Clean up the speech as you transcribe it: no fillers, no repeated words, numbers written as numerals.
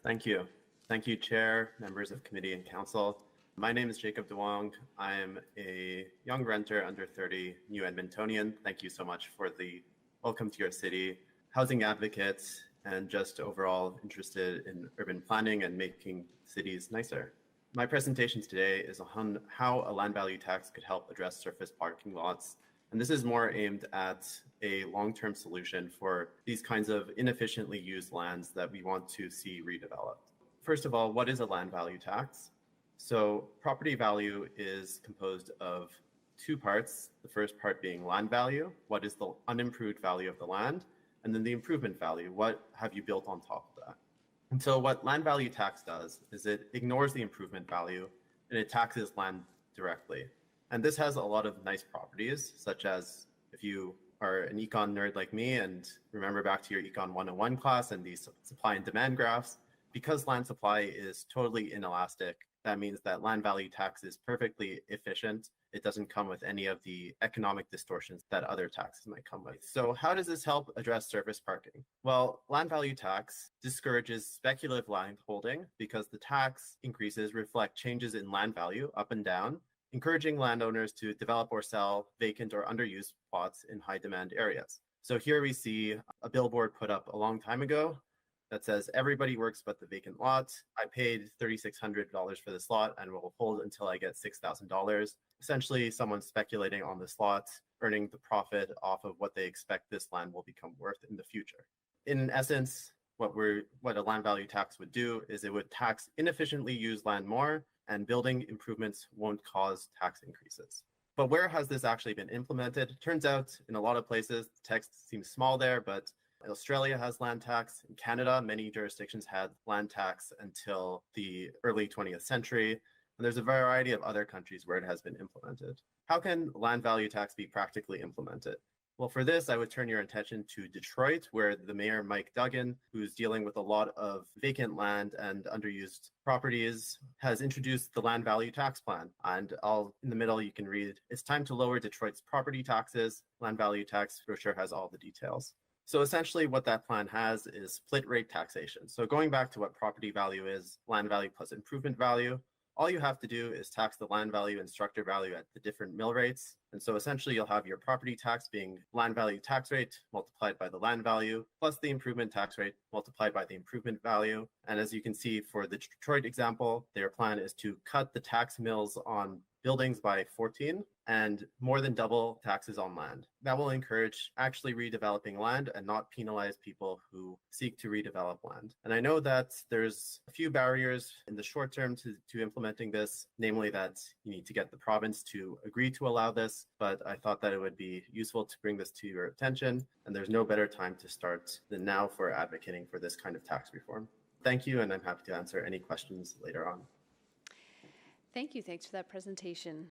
Thank you. Thank you, Chair, members of committee and council. My name is Jacob Dawang. I am a young renter under 30, new Edmontonian. Thank you so much for the welcome to your city, housing advocate, and just overall interested in urban planning and making cities nicer. My presentation today is on how a land value tax could help address surface parking lots. And this is more aimed at a long-term solution for these kinds of inefficiently used lands that we want to see redeveloped. First of all, what is a land value tax? So property value is composed of two parts. The first part being land value, what is the unimproved value of the land? And then the improvement value, what have you built on top of that? And so what land value tax does is it ignores the improvement value and it taxes land directly. And this has a lot of nice properties, such as if you are an econ nerd like me and remember back to your econ 101 class and these supply and demand graphs, because land supply is totally inelastic, that means that land value tax is perfectly efficient. It doesn't come with any of the economic distortions that other taxes might come with. So how does this help address surface parking? Well, land value tax discourages speculative land holding because the tax increases reflect changes in land value up and down, encouraging landowners to develop or sell vacant or underused plots in high demand areas. So here we see a billboard put up a long time ago that says, everybody works but the vacant lot. I paid $3,600 for this lot and will hold until I get $6,000. Essentially, someone's speculating on this lot, earning the profit off of what they expect this land will become worth in the future. In essence, what a land value tax would do is it would tax inefficiently used land more, and building improvements won't cause tax increases. But where has this actually been implemented? Turns out in a lot of places, the text seems small there, but Australia has land tax. In Canada, many jurisdictions had land tax until the early 20th century. And there's a variety of other countries where it has been implemented. How can land value tax be practically implemented? Well, for this, I would turn your attention to Detroit, where the mayor, Mike Duggan, who's dealing with a lot of vacant land and underused properties, has introduced the land value tax plan. And in the middle, you can read, it's time to lower Detroit's property taxes. Land value tax brochure has all the details. So essentially what that plan has is split rate taxation. So going back to what property value is, land value plus improvement value, all you have to do is tax the land value and structure value at the different mill rates. And so essentially you'll have your property tax being land value tax rate multiplied by the land value plus the improvement tax rate multiplied by the improvement value. And as you can see for the Detroit example, their plan is to cut the tax mills on buildings by 14 and more than double taxes on land. That will encourage actually redeveloping land and not penalize people who seek to redevelop land. And I know that there's a few barriers in the short term to implementing this, namely that you need to get the province to agree to allow this, but I thought that it would be useful to bring this to your attention, and there's no better time to start than now for advocating for this kind of tax reform. Thank you, and I'm happy to answer any questions later on. Thank you. Thanks for that presentation.